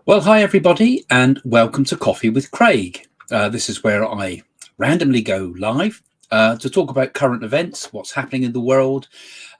Well, hi everybody, and welcome to Coffee with Craig. This is where I randomly go live to talk about current events, what's happening in the world,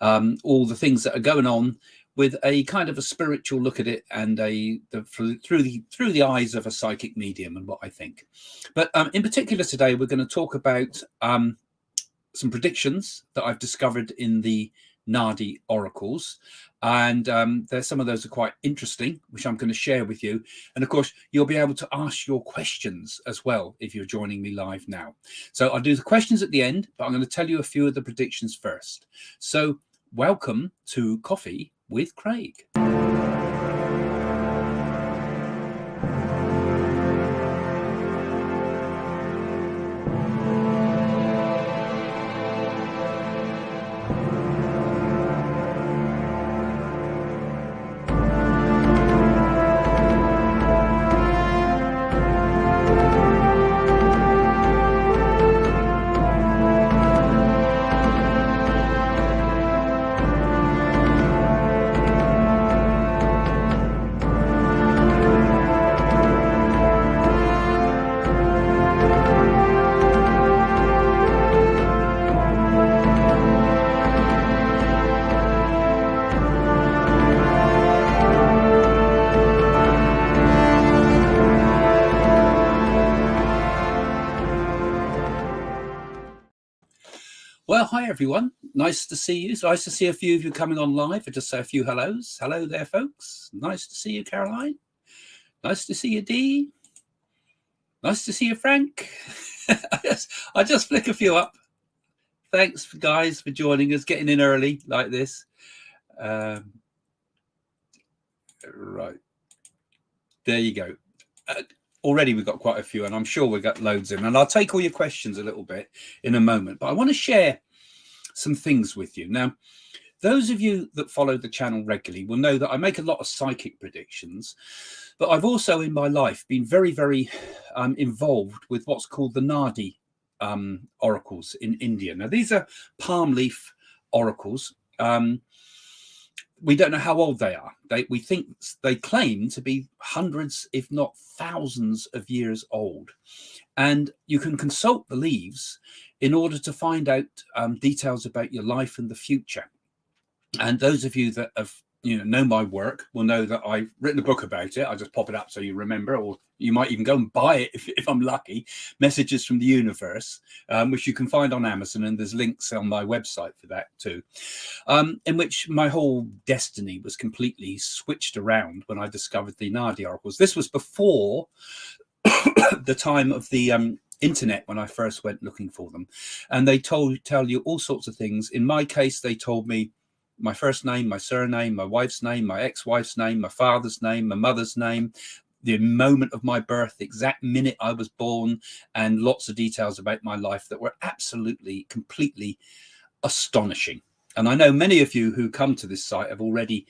all the things that are going on, with a kind of a spiritual look at it and through the eyes of a psychic medium and what I think. But in particular today, we're going to talk about some predictions that I've discovered in the Naadi oracles. And there's some of those are quite interesting, which I'm going to share with you. And of course, you'll be able to ask your questions as well if you're joining me live now. So I'll do the questions at the end, but I'm going to tell you a few of the predictions first. So welcome to Coffee with Craig. Well, hi everyone. Nice to see you. It's nice to see a few of you coming on live. I just say a few hellos. Hello there, folks. Nice to see you, Caroline. Nice to see you, Dee. Nice to see you, Frank. I just flick a few up. Thanks, guys, for joining us, getting in early like this. Right. There you go. Already we've got quite a few, and I'm sure we've got loads in. And I'll take all your questions a little bit in a moment. But I want to share some things with you. Now, those of you that follow the channel regularly will know that I make a lot of psychic predictions, but I've also in my life been very, very involved with what's called the Naadi oracles in India. Now, these are palm leaf oracles. We don't know how old they are. We think they claim to be hundreds, if not thousands of years old. And you can consult the leaves in order to find out details about your life and the future. And those of you that have know my work will know that I've written a book about it. I just pop it up so you remember, or you might even go and buy it if I'm lucky. Messages from the Universe, which you can find on Amazon, and there's links on my website for that too, in which my whole destiny was completely switched around when I discovered the Naadi oracles. This was before the time of the internet, when I first went looking for them, and they tell you all sorts of things. In my case, they told me my first name, my surname, my wife's name, my ex-wife's name, my father's name, my mother's name, the moment of my birth, the exact minute I was born, and lots of details about my life that were absolutely, completely astonishing. And I know many of you who come to this site have already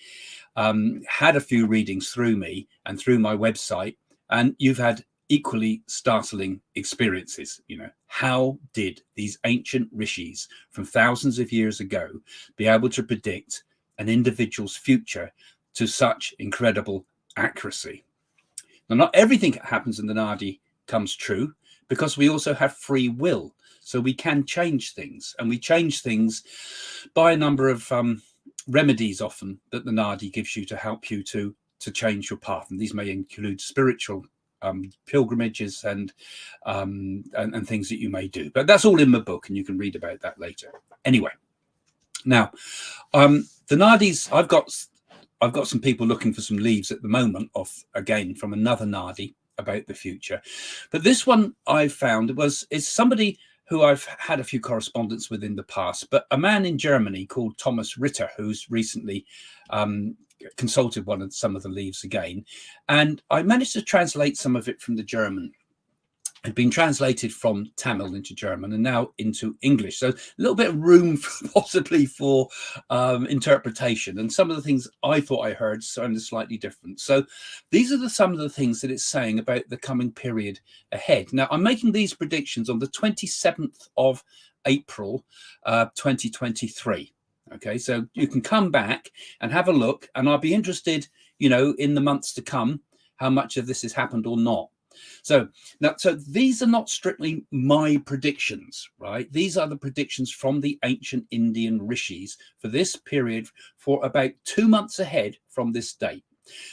had a few readings through me and through my website, and you've had equally startling experiences. How did these ancient rishis from thousands of years ago be able to predict an individual's future to such incredible accuracy? Now, not everything that happens in the Naadi comes true, because we also have free will. So we can change things, and we change things by a number of remedies often that the Naadi gives you to help you to change your path. And these may include spiritual pilgrimages and things that you may do, but that's all in my book, and you can read about that later. Anyway, now the Nadis, I've got some people looking for some leaves at the moment again from another Naadi about the future, but this one I found is somebody who I've had a few correspondence with in the past, but a man in Germany called Thomas Ritter, who's recently consulted some of the leaves again, and I managed to translate some of it from the German. It'd been translated from Tamil into German and now into English, so a little bit of room possibly for interpretation, and some of the things I thought I heard sounded slightly different. So these are some of the things that it's saying about the coming period ahead. Now, I'm making these predictions on the 27th of April 2023. Okay, so you can come back and have a look, and I'll be interested, in the months to come, how much of this has happened or not. So now, so these are not strictly my predictions, right? These are the predictions from the ancient Indian rishis for this period, for about 2 months ahead from this date.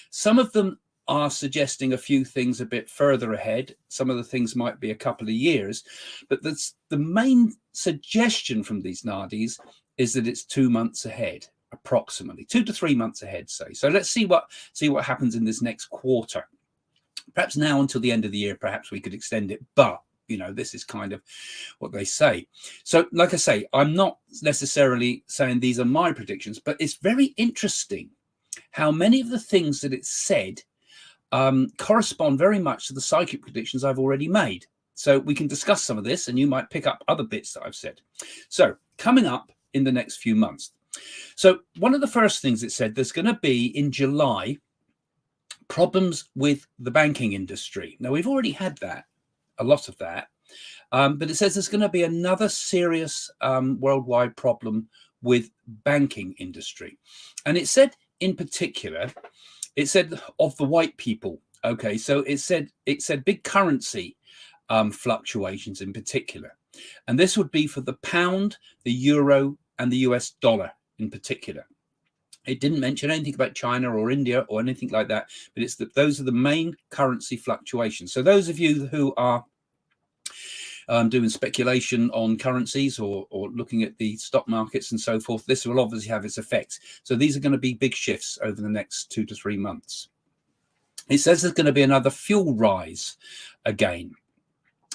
Some of them are suggesting a few things a bit further ahead. Some of the things might be a couple of years, but that's the main suggestion from these nadis, is that it's 2 months ahead, approximately 2 to 3 months ahead, say. So let's see what happens in this next quarter. Perhaps now until the end of the year, perhaps we could extend it, but you know, this is kind of what they say. So like I say, I'm not necessarily saying these are my predictions, but it's very interesting how many of the things that it said correspond very much to the psychic predictions I've already made. So we can discuss some of this, and you might pick up other bits that I've said. So coming up in the next few months. So one of the first things it said, there's going to be in July problems with the banking industry. Now, we've already had that, a lot of that, but it says there's going to be another serious worldwide problem with banking industry. And it said in particular, it said of the white people. Okay, so it said big currency fluctuations in particular. And this would be for the pound, the euro, and the US dollar in particular. It didn't mention anything about China or India or anything like that, but it's that those are the main currency fluctuations. So those of you who are doing speculation on currencies or looking at the stock markets and so forth, this will obviously have its effects. So these are going to be big shifts over the next 2 to 3 months. It says there's going to be another fuel rise again,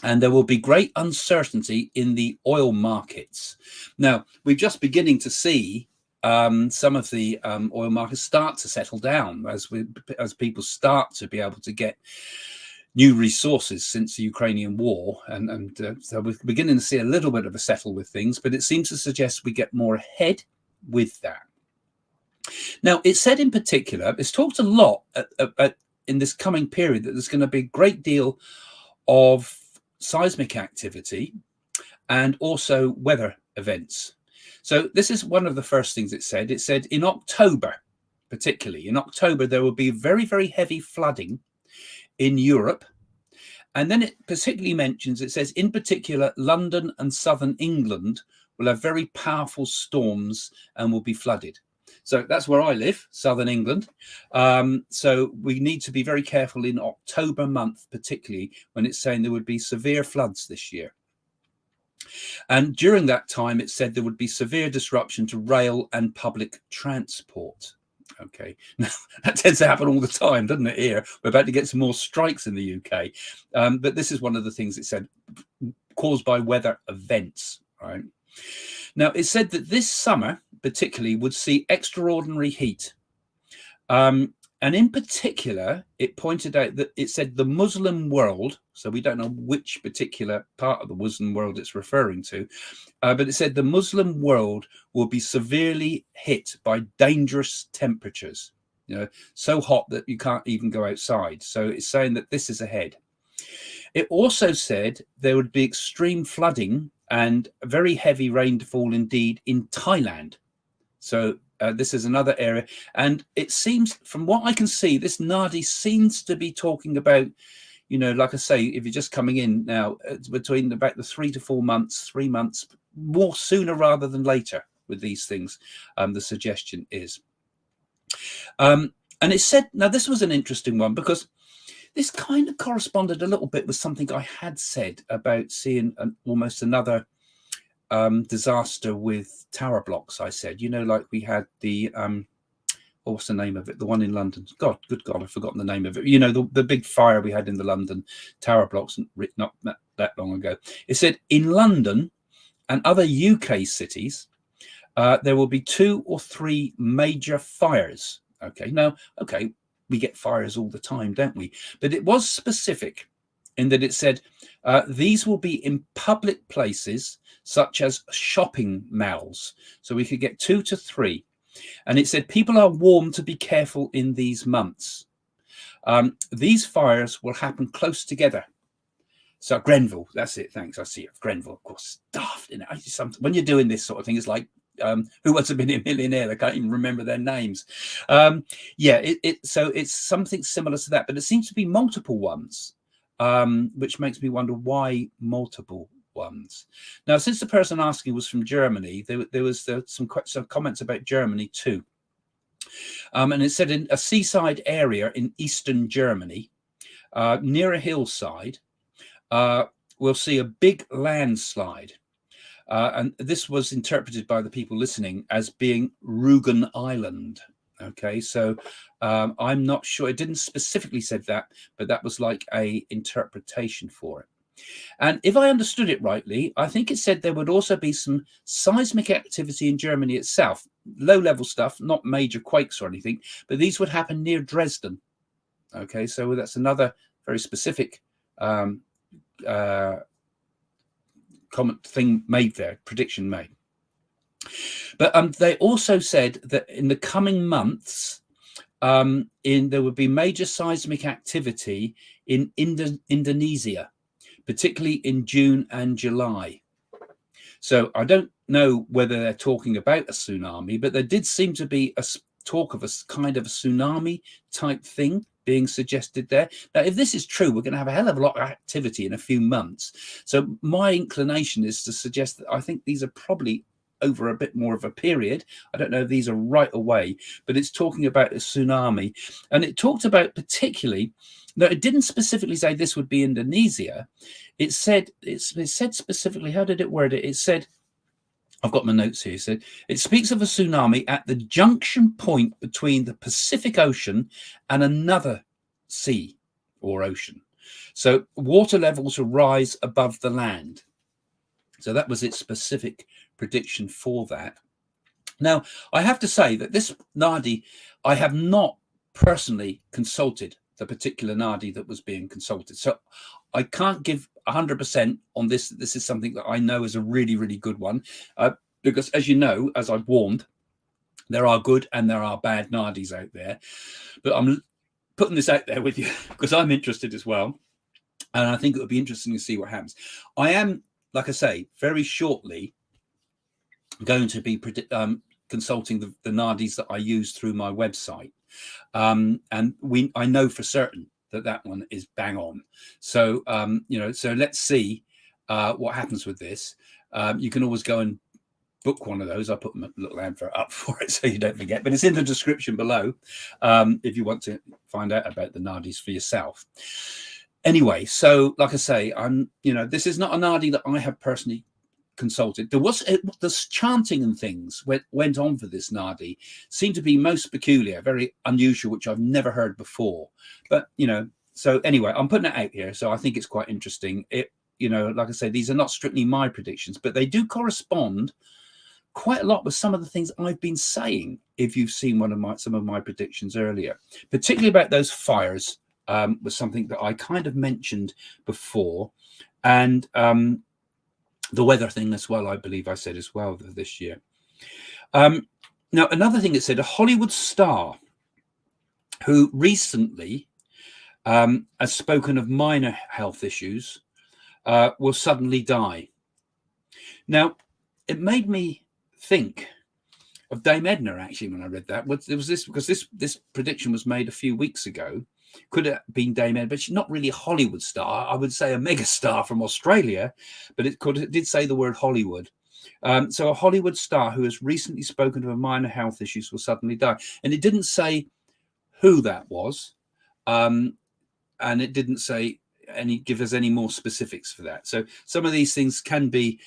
and there will be great uncertainty in the oil markets. Now, we're just beginning to see some of the oil markets start to settle down as people start to be able to get new resources since the Ukrainian war, and so we're beginning to see a little bit of a settle with things, but it seems to suggest we get more ahead with that. Now, it said in particular, it's talked a lot in this coming period that there's going to be a great deal of seismic activity and also weather events. So this is one of the first things it said. It said in October, particularly in October, there will be very, very heavy flooding in Europe. And then it particularly mentions, it says in particular, London and southern England will have very powerful storms and will be flooded. So that's where I live, southern England. So we need to be very careful in October month, particularly when it's saying there would be severe floods this year. And during that time, it said there would be severe disruption to rail and public transport. Okay, now that tends to happen all the time, doesn't it? Here, we're about to get some more strikes in the UK. But this is one of the things it said, caused by weather events, right? Now, it said that this summer, particularly, would see extraordinary heat. And in particular, it pointed out that it said the Muslim world, so we don't know which particular part of the Muslim world it's referring to, but it said the Muslim world will be severely hit by dangerous temperatures, you know, so hot that you can't even go outside. So it's saying that this is ahead. It also said there would be extreme flooding and very heavy rainfall indeed in Thailand. So this is another area. And it seems, from what I can see, this Nadi seems to be talking about, you know, like I say, if you're just coming in now, it's between about the 3 to 4 months, 3 months, more sooner rather than later with these things, the suggestion is. And it said, now this was an interesting one because this kind of corresponded a little bit with something I had said about seeing almost another disaster with tower blocks. I said, you know, like we had the what's the name of it, the one in London, good god, I've forgotten the name of it, you know, the big fire we had in the London tower blocks not that long ago. It said in London and other UK cities there will be 2 or 3 major fires. Okay, now, okay, we get fires all the time, don't we? But it was specific in that it said these will be in public places such as shopping malls. So we could get 2 to 3. And it said people are warned to be careful in these months. These fires will happen close together. So Grenville, that's it. Thanks. I see it. Grenville, of course. Daft. You know, when you're doing this sort of thing, it's like Who Wants to Be a Millionaire? I can't even remember their names. Yeah, so it's something similar to that, but it seems to be multiple ones, which makes me wonder why multiple ones. Now, since the person asking was from Germany, there was some comments about Germany too. And it said in a seaside area in eastern Germany, near a hillside, we'll see a big landslide. And this was interpreted by the people listening as being Rugen Island. Okay, so I'm not sure. It didn't specifically said that, but that was like a interpretation for it. And if I understood it rightly, I think it said there would also be some seismic activity in Germany itself, low-level stuff, not major quakes or anything, but these would happen near Dresden. Okay, so that's another very specific comment thing made there, prediction made. But they also said that in the coming months, there would be major seismic activity in Indonesia, particularly in June and July. So I don't know whether they're talking about a tsunami, but there did seem to be a talk of a kind of a tsunami type thing being suggested there. Now, if this is true, we're going to have a hell of a lot of activity in a few months. So my inclination is to suggest that I think these are probably over a bit more of a period. I don't know if these are right away, but it's talking about a tsunami. And it talked about particularly, no, it didn't specifically say this would be Indonesia. It said specifically, how did it word it? It said, I've got my notes here. It said, it speaks of a tsunami at the junction point between the Pacific Ocean and another sea or ocean. So water levels will rise above the land. So that was its specific prediction for that. Now, I have to say that this Nadi, I have not personally consulted the particular Nadi that was being consulted. So I can't give 100% on this. This is something that I know is a really, really good one. Because as you know, as I've warned, there are good and there are bad Nadis out there. But I'm putting this out there with you because I'm interested as well. And I think it would be interesting to see what happens. I am, like I say, very shortly going to be consulting the Nadis that I use through my website. And I know for certain that one is bang on. So, so let's see what happens with this. You can always go and book one of those. I'll put a little advert up for it so you don't forget, but it's in the description below if you want to find out about the Nadis for yourself. Anyway, so like I say, this is not a Nadi that I have personally consulted. The chanting and things went on for this Nadi seemed to be most peculiar, very unusual, which I've never heard before. But so anyway, I'm putting it out here, so I think it's quite interesting. Like I say, these are not strictly my predictions, but they do correspond quite a lot with some of the things I've been saying. If you've seen some of my predictions earlier, particularly about those fires, was something that I kind of mentioned before, and the weather thing as well, I believe I said as well this year. Now, another thing it said, a Hollywood star who recently has spoken of minor health issues will suddenly die. Now, it made me think of Dame Edna, actually, when I read that. There was this, because this prediction was made a few weeks ago. Could have been Dame Edna, but she's not really a Hollywood star. I would say a mega star from Australia, but it did say the word Hollywood. So a Hollywood star who has recently spoken of minor health issues will suddenly die. And it didn't say who that was. And it didn't say give us any more specifics for that. So some of these things can be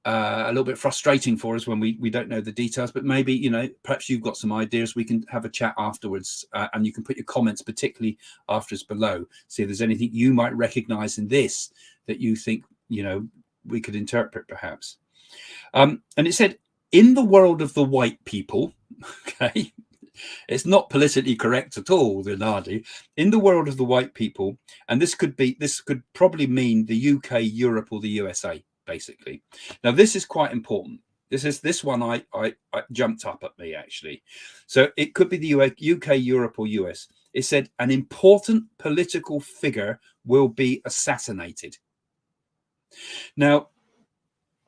a little bit frustrating for us when we don't know the details, but maybe perhaps you've got some ideas. We can have a chat afterwards, and you can put your comments particularly after us below, see if there's anything you might recognize in this that you think we could interpret perhaps. And it said, in the world of the white people, okay, it's not politically correct at all, the Nadi, in the world of the white people, and this could probably mean the UK, Europe, or the USA, basically. Now, this is quite important. This one I jumped up at me, actually. So it could be the UK, Europe, or US. It said an important political figure will be assassinated. Now,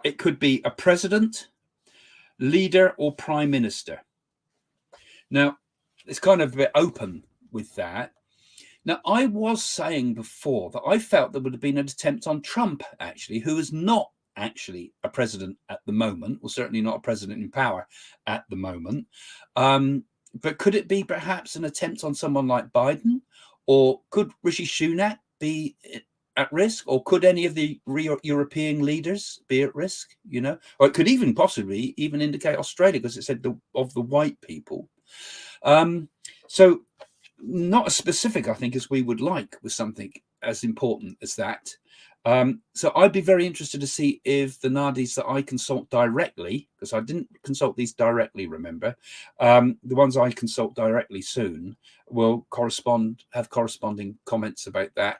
it could be a president, leader or prime minister. Now, it's kind of a bit open with that. Now, I was saying before that I felt there would have been an attempt on Trump, actually, who is not actually a president at the moment, or certainly not a president in power at the moment. But could it be perhaps an attempt on someone like Biden? Or could Rishi Sunak be at risk? Or could any of the European leaders be at risk? You know, or it could even possibly even indicate Australia, because it said of the white people. So not as specific, I think, as we would like with something as important as that. So I'd be very interested to see if the Nadis that I consult directly, because I didn't consult these directly, remember, the ones I consult directly soon will have corresponding comments about that,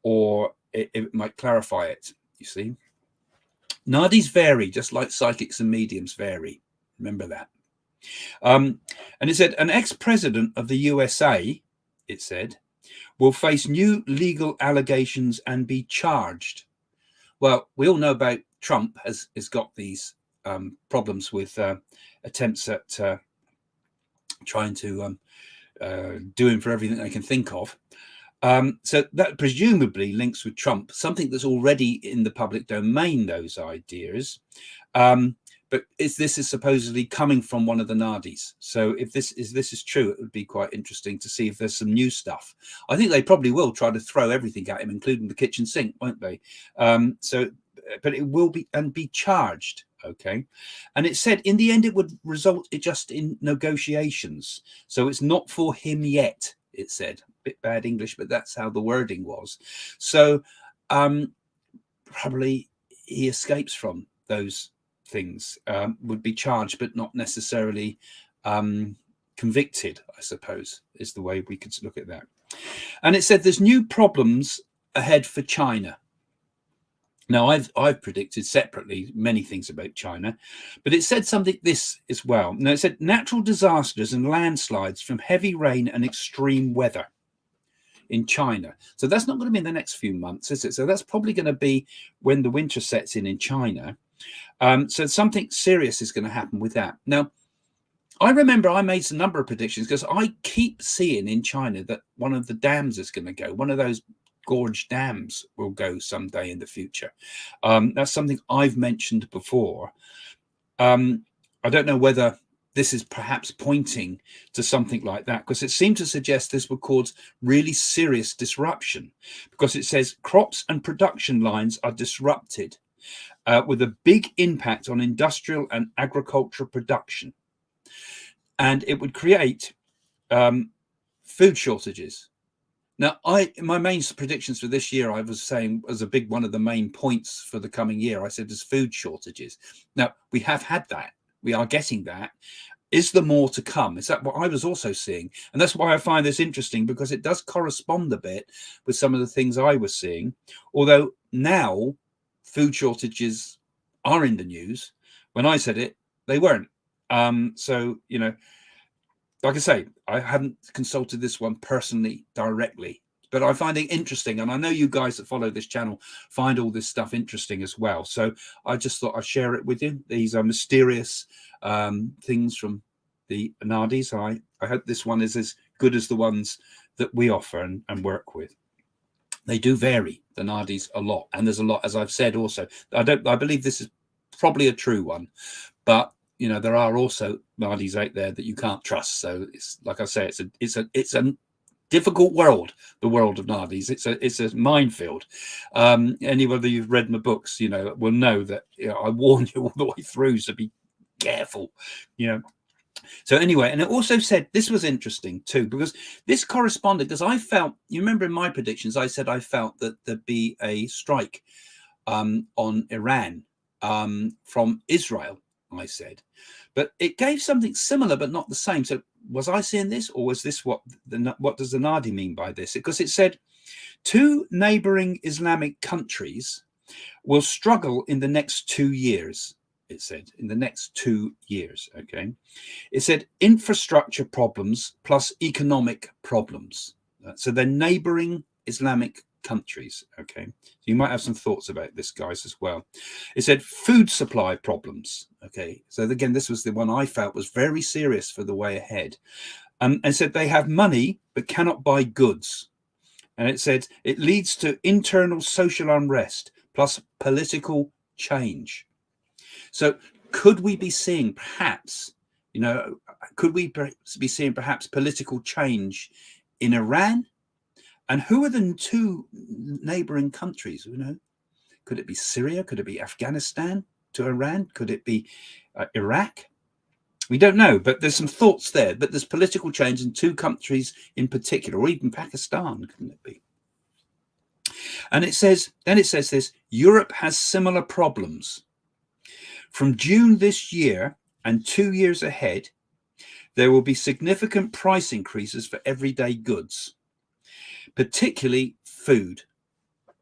or it might clarify it, you see. Nadis vary, just like psychics and mediums vary. Remember that. And it said an ex-president of the USA, it said, will face new legal allegations and be charged. Well, we all know about Trump has got these problems with attempts at trying to do him for everything they can think of. So that presumably links with Trump, something that's already in the public domain, those ideas. But this is supposedly coming from one of the Nadis. So if this is true, it would be quite interesting to see if there's some new stuff. I think they probably will try to throw everything at him, including the kitchen sink, won't they? But it will be charged. Okay. And it said in the end, it would result just in negotiations. So it's not for him yet, it said. A bit bad English, but that's how the wording was. So probably he escapes from those things, would be charged, but not necessarily convicted, I suppose, is the way we could look at that. And it said there's new problems ahead for China. Now, I've predicted separately many things about China, but it said something this as well. Now, it said natural disasters and landslides from heavy rain and extreme weather in China. So that's not going to be in the next few months, is it? So that's probably going to be when the winter sets in China. So something serious is going to happen with that. Now, I remember I made a number of predictions because I keep seeing in China that one of the dams is going to go. One of those gorge dams will go someday in the future. That's something I've mentioned before. I don't know whether this is perhaps pointing to something like that, because it seemed to suggest this would cause really serious disruption, because it says crops and production lines are disrupted with a big impact on industrial and agricultural production. And it would create food shortages. Now, my main predictions for this year, I was saying as a big one of the main points for the coming year, I said there's food shortages. Now, we have had that. We are getting that. Is there more to come? Is that what I was also seeing? And that's why I find this interesting, because it does correspond a bit with some of the things I was seeing. Although now food shortages are in the news. When I said it, they weren't. So, you know, like I say, I haven't consulted this one personally directly, but I find it interesting. And I know you guys that follow this channel find all this stuff interesting as well. So I just thought I'd share it with you. These are mysterious things from the Nadis. I hope this one is as good as the ones that we offer and work with. They do vary, the Nadis, a lot. And there's a lot, as I've said also. I believe this is probably a true one, but you know, there are also Nadis out there that you can't trust. So it's like I say, it's a difficult world, the world of Nadis. It's a minefield. Anybody who's read my books, you know, will know that, you know, I warn you all the way through, so be careful, you know. So anyway, and it also said, this was interesting too, because this corresponded, because I felt, you remember in my predictions, I said I felt that there'd be a strike on Iran from Israel, I said, but it gave something similar, but not the same. So was I seeing this, or was this what does the Nadi mean by this? Because it said 2 neighboring Islamic countries will struggle in the next 2 years. It said in the next 2 years. Okay. It said infrastructure problems plus economic problems. So they're neighboring Islamic countries. Okay, so you might have some thoughts about this, guys, as well. It said food supply problems. Okay, so again, this was the one I felt was very serious for the way ahead. And it said they have money but cannot buy goods. And it said it leads to internal social unrest plus political change. So could we be seeing perhaps, could we be seeing perhaps political change in Iran? And who are the two neighboring countries? Could it be Syria? Could it be Afghanistan to Iran? Could it be Iraq? We don't know, but there's some thoughts there. But there's political change in two countries in particular, or even Pakistan, couldn't it be? And it says this: Europe has similar problems. From June this year and 2 years ahead, there will be significant price increases for everyday goods, particularly food.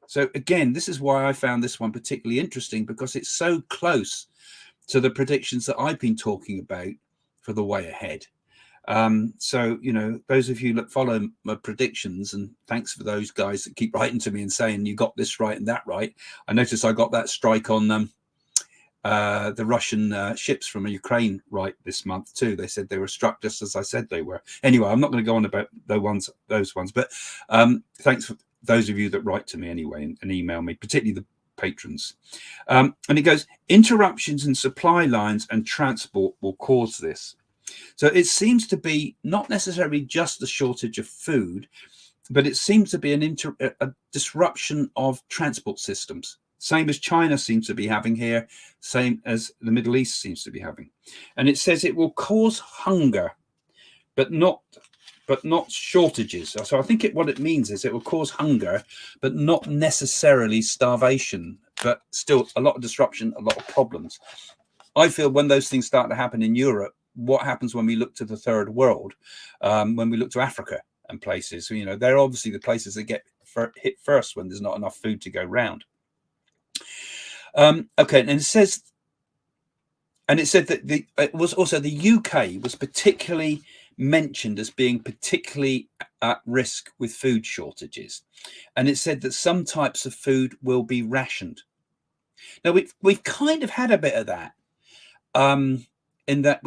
So again, this is why I found this one particularly interesting, because it's so close to the predictions that I've been talking about for the way ahead. So, those of you that follow my predictions, and thanks for those guys that keep writing to me and saying you got this right and that right. I noticed I got that strike on the Russian ships from Ukraine right this month too. They said they were struck just as I said they were. Anyway, I'm not going to go on about those ones, but thanks for those of you that write to me anyway and email me, particularly the patrons. And it goes, interruptions in supply lines and transport will cause this. So it seems to be not necessarily just the shortage of food, but it seems to be a disruption of transport systems, same as China seems to be having here, same as the Middle East seems to be having. And it says it will cause hunger, but not shortages. So I think what it means is it will cause hunger, but not necessarily starvation, but still a lot of disruption, a lot of problems. I feel when those things start to happen in Europe, what happens when we look to the third world, when we look to Africa and places, they're obviously the places that get hit first when there's not enough food to go round. Okay, and it said that it was also the UK was particularly mentioned as being particularly at risk with food shortages, and it said that some types of food will be rationed. Now we've kind of had a bit of that, in that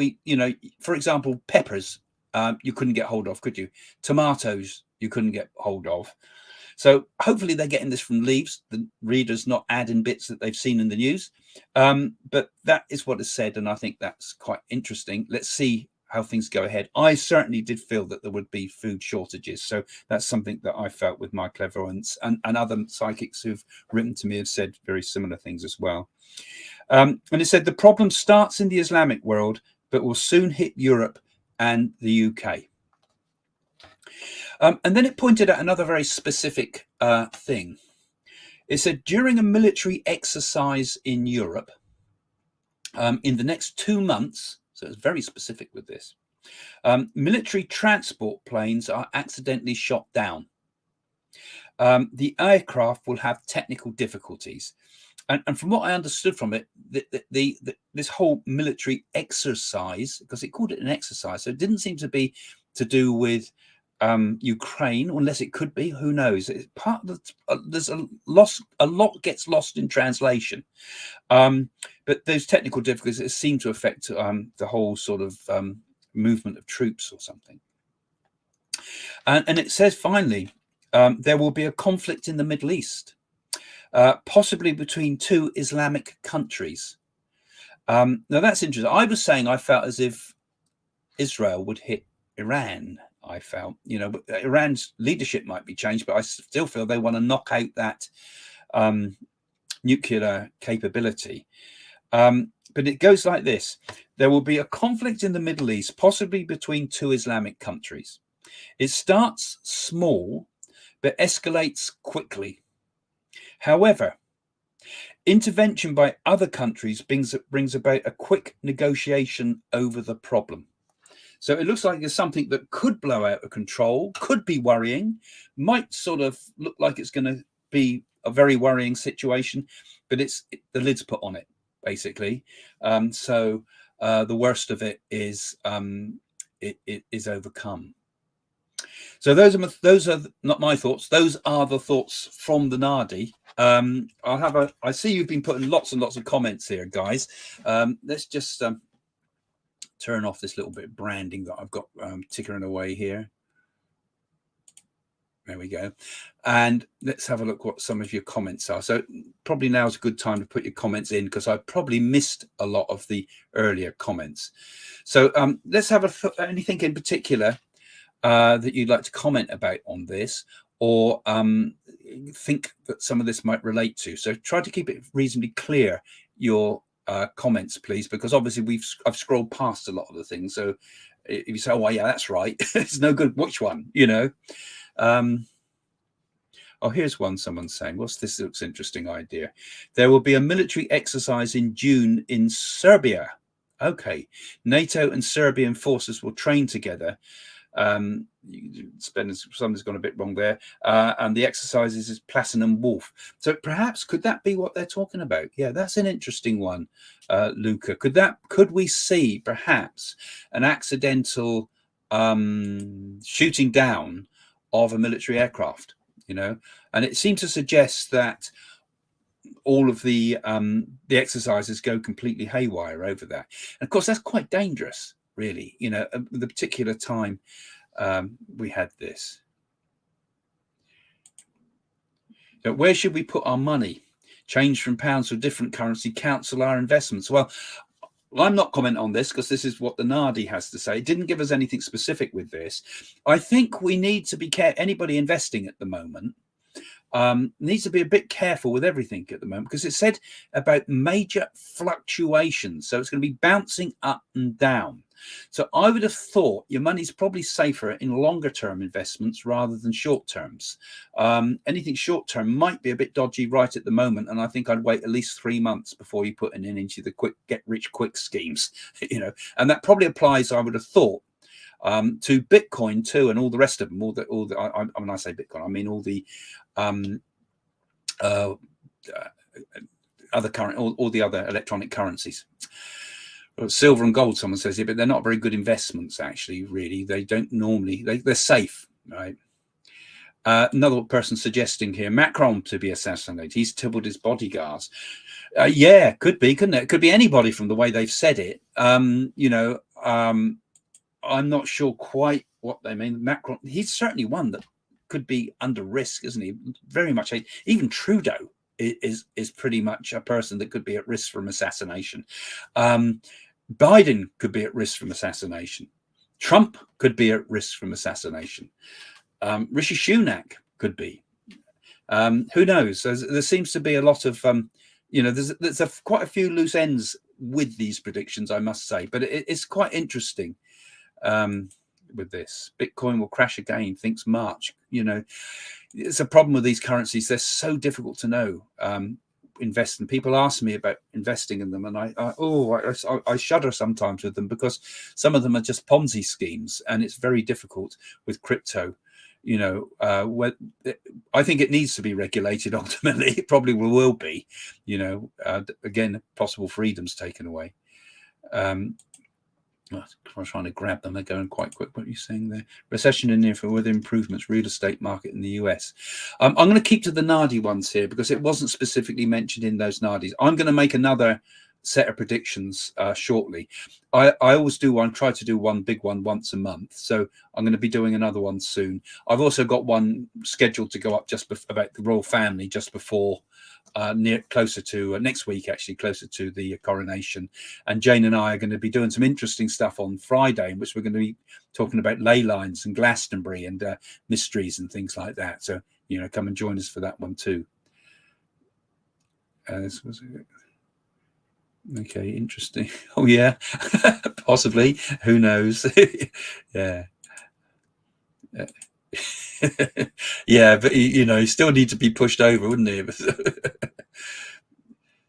for example, peppers you couldn't get hold of, could you? Tomatoes you couldn't get hold of. So hopefully they're getting this from leaves, the readers not adding bits that they've seen in the news. But that is what is said, and I think that's quite interesting. Let's see how things go ahead. I certainly did feel that there would be food shortages. So that's something that I felt with my clairvoyance, and other psychics who've written to me have said very similar things as well. And it said the problem starts in the Islamic world, but will soon hit Europe and the UK. And then it pointed out another very specific thing. It said during a military exercise in Europe, in the next 2 months, so it's very specific with this, military transport planes are accidentally shot down. The aircraft will have technical difficulties. And from what I understood from it, this whole military exercise, because it called it an exercise, so it didn't seem to be to do with Ukraine, unless it could be. Who knows? It's part of there's a lot gets lost in translation. But those technical difficulties seem to affect the whole sort of movement of troops or something. And it says finally, there will be a conflict in the Middle East. Possibly between two Islamic countries. Now that's interesting. I was saying I felt as if Israel would hit Iran. I felt, Iran's leadership might be changed, but I still feel they want to knock out that nuclear capability. But it goes like this. There will be a conflict in the Middle East, possibly between two Islamic countries. It starts small, but escalates quickly. However, intervention by other countries brings about a quick negotiation over the problem. So it looks like there's something that could blow out of control, could be worrying, might sort of look like it's going to be a very worrying situation, but the lid's put on it, basically. So the worst of it is it is overcome. So those are not my thoughts. Those are the thoughts from the Nadi. I see you've been putting lots and lots of comments here, guys. Let's just turn off this little bit of branding that I've got tickering away here. There we go. And let's have a look what some of your comments are. So probably now is a good time to put your comments in, because I probably missed a lot of the earlier comments. So let's have anything in particular that you'd like to comment about on this, or think that some of this might relate to. So try to keep it reasonably clear, your comments, please, because obviously I've scrolled past a lot of the things. So if you say, oh, well, yeah, that's right, it's no good. Which one, you know? Oh, here's one. Someone's saying, what's this? Looks interesting idea. There will be a military exercise in June in Serbia. Okay. NATO and Serbian forces will train together. Something's gone a bit wrong there. And the exercises is Platinum Wolf. So perhaps could that be what they're talking about? Yeah, that's an interesting one, Luca. Could we see perhaps an accidental shooting down of a military aircraft? You know, and it seemed to suggest that all of the exercises go completely haywire over that. And of course, that's quite dangerous, really. You know, the particular time we had this. So where should we put our money? Change from pounds to a different currency, cancel our investments. Well, I'm not commenting on this because this is what the Nadi has to say. It didn't give us anything specific with this. I think we need to be careful. Anybody investing at the moment needs to be a bit careful with everything at the moment, because it said about major fluctuations. So it's going to be bouncing up and down. So I would have thought your money's probably safer in longer term investments rather than short terms. Anything short term might be a bit dodgy right at the moment, and I think I'd wait at least 3 months before you put it in into the quick get rich quick schemes. You know, and that probably applies, I would have thought, to Bitcoin too, and all the rest of them. When I say Bitcoin, I mean all the other current, all the other electronic currencies. Silver and gold, someone says here, but they're not very good investments, actually, really. They don't normally, they're safe, right? Another person suggesting here, Macron to be assassinated. He's tippled his bodyguards. Yeah, could be, couldn't it? It could be anybody from the way they've said it. You know, I'm not sure quite what they mean. Macron, he's certainly one that could be under risk, isn't he? Very much. Even Trudeau is pretty much a person that could be at risk from assassination. Biden could be at risk from assassination. Trump could be at risk from assassination. Rishi Sunak could be. Who knows? There seems to be a lot of, you know, there's quite a few loose ends with these predictions, I must say. But it's quite interesting with this. Bitcoin will crash again, thinks March. You know, it's a problem with these currencies. They're so difficult to know. Invest in. People ask me about investing in them, and I shudder sometimes with them, because some of them are just Ponzi schemes, and it's very difficult with crypto. You know, I think it needs to be regulated ultimately. It probably will be. You know, again, possible freedoms taken away. I'm trying to grab them. They're going quite quick. What are you saying there? Recession in near for weather improvements, real estate market in the US. I'm going to keep to the Nadi ones here because it wasn't specifically mentioned in those Nadis. I'm going to make another set of predictions shortly. I always do one, try to do one big one once a month. So I'm going to be doing another one soon. I've also got one scheduled to go up just about the royal family just before closer to next week, actually, closer to the coronation. And Jane and I are going to be doing some interesting stuff on Friday, in which we're going to be talking about ley lines and Glastonbury and mysteries and things like that. So, you know, come and join us for that one too. This was okay, interesting. Oh yeah, possibly. Who knows? Yeah. Yeah, but you know, you still need to be pushed over, wouldn't he?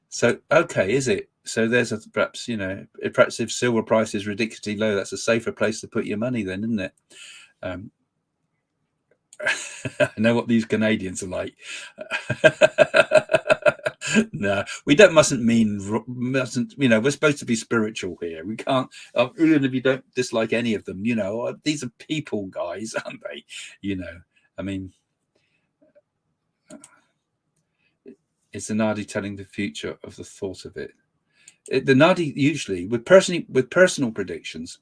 So okay, is it? So there's perhaps, you know, perhaps if silver price is ridiculously low, that's a safer place to put your money then, isn't it? I know what these Canadians are like. No, we mustn't, you know, we're supposed to be spiritual here. We can't, even if you don't dislike any of them, you know, these are people, guys, aren't they? You know, I mean, it's the Nadi telling the future of the thought of it. The Nadi usually, with personal predictions,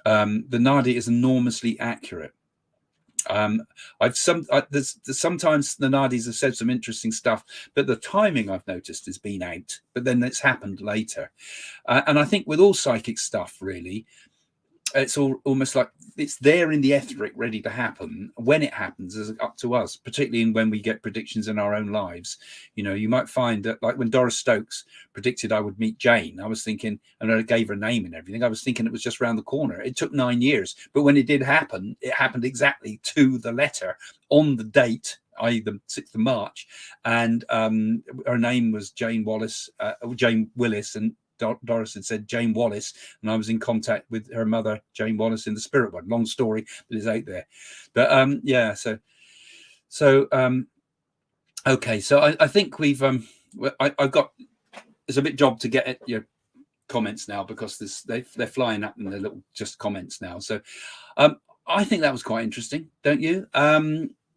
the Nadi is enormously accurate. There's sometimes the Nadis have said some interesting stuff, but the timing I've noticed has been out, but then it's happened later. And I think with all psychic stuff, really, it's almost like it's there in the etheric, ready to happen. When it happens is up to us, particularly when we get predictions in our own lives. You know, you might find that, like when Doris Stokes predicted I would meet Jane, I was thinking, and I gave her a name and everything, I was thinking it was just around the corner. It took 9 years, but when it did happen, it happened exactly to the letter on the date, i.e. the 6th of March. And her name was Jane Willis, and Doris had said Jane Wallace, and I was in contact with her mother, Jane Wallace, in the spirit world. Long story, but it's out there. But yeah, okay. So I think we've I've got, there's a bit job to get at your comments now, because they're flying up in the little just comments now. So I think that was quite interesting, don't you?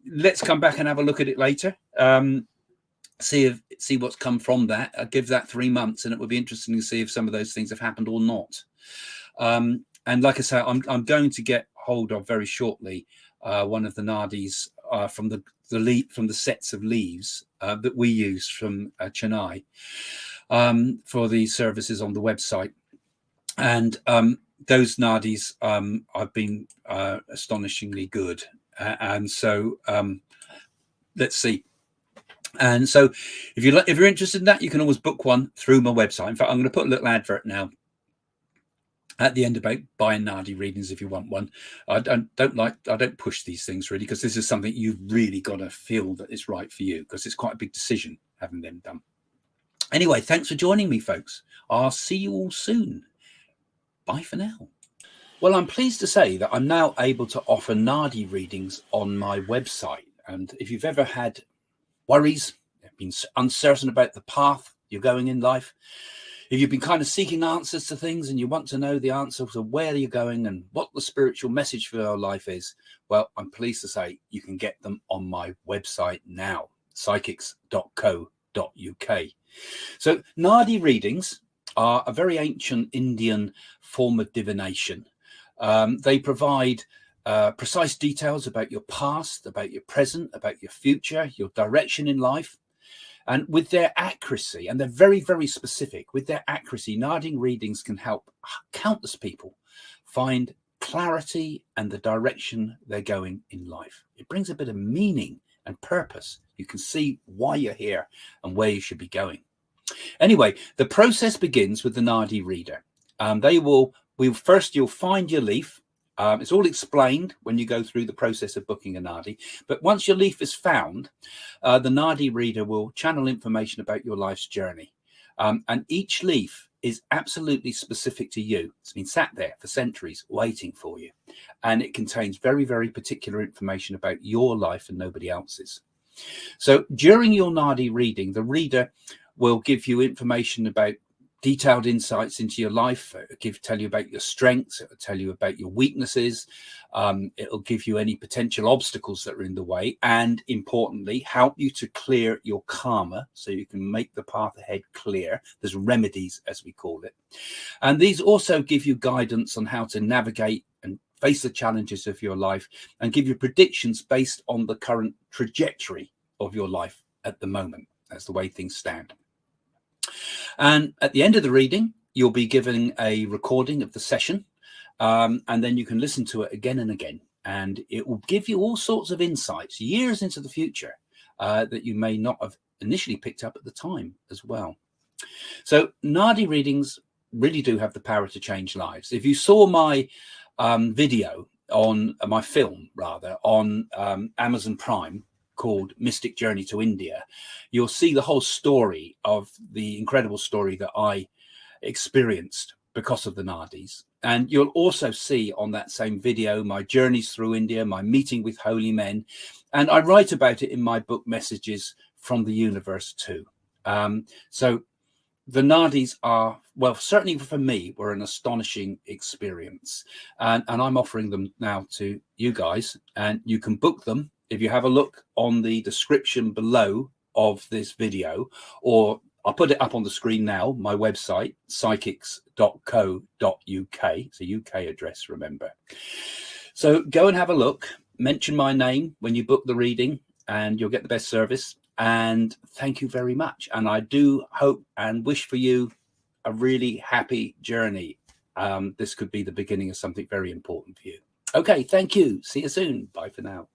Let's come back and have a look at it later. See what's come from that. I'll give that 3 months, and it would be interesting to see if some of those things have happened or not. And like I say, I'm going to get hold of very shortly one of the Nadis from the sets of leaves that we use from Chennai for the services on the website. And those Nadis have been astonishingly good. And so let's see. And so if you're interested in that, you can always book one through my website. In fact, I'm going to put a little advert now at the end about buying Nadi readings if you want one. I don't push these things really, because this is something you've really got to feel that it's right for you, because it's quite a big decision having them done. Anyway, thanks for joining me, folks. I'll see you all soon. Bye for now. Well, I'm pleased to say that I'm now able to offer Nadi readings on my website. And if you've ever had worries, been uncertain about the path you're going in life, if you've been kind of seeking answers to things and you want to know the answer to where you're going and what the spiritual message for your life is, well, I'm pleased to say you can get them on my website now, psychics.co.uk. So Nadi readings are a very ancient Indian form of divination. They provide precise details about your past, about your present, about your future, your direction in life. And with their accuracy, and they're very, very specific, with their accuracy, Nadi readings can help countless people find clarity and the direction they're going in life. It brings a bit of meaning and purpose. You can see why you're here and where you should be going. Anyway, the process begins with the Nadi reader. You'll find your leaf. It's all explained when you go through the process of booking a Nadi. But once your leaf is found, the Nadi reader will channel information about your life's journey. And each leaf is absolutely specific to you. It's been sat there for centuries waiting for you. And it contains very, very particular information about your life and nobody else's. So during your Nadi reading, the reader will give you information about detailed insights into your life. It'll tell you about your strengths. It'll tell you about your weaknesses. It'll give you any potential obstacles that are in the way, and importantly, help you to clear your karma so you can make the path ahead clear. There's remedies, as we call it. And these also give you guidance on how to navigate and face the challenges of your life, and give you predictions based on the current trajectory of your life at the moment. That's the way things stand. And at the end of the reading, you'll be given a recording of the session, and then you can listen to it again and again. And it will give you all sorts of insights years into the future that you may not have initially picked up at the time as well. So Nadi readings really do have the power to change lives. If you saw my video on my film, rather, on Amazon Prime, called Mystic Journey to India, you'll see the whole story of the incredible story that I experienced because of the Nadis. And you'll also see on that same video my journeys through India, my meeting with holy men. And I write about it in my book, Messages from the Universe too. So the Nadis are, well, certainly for me, were an astonishing experience. And I'm offering them now to you guys, and you can book them if you have a look on the description below of this video, or I'll put it up on the screen now, my website, psychics.co.uk. It's a UK address, remember. So go and have a look, mention my name when you book the reading, and you'll get the best service. And thank you very much. And I do hope and wish for you a really happy journey. This could be the beginning of something very important for you. Okay, thank you. See you soon. Bye for now.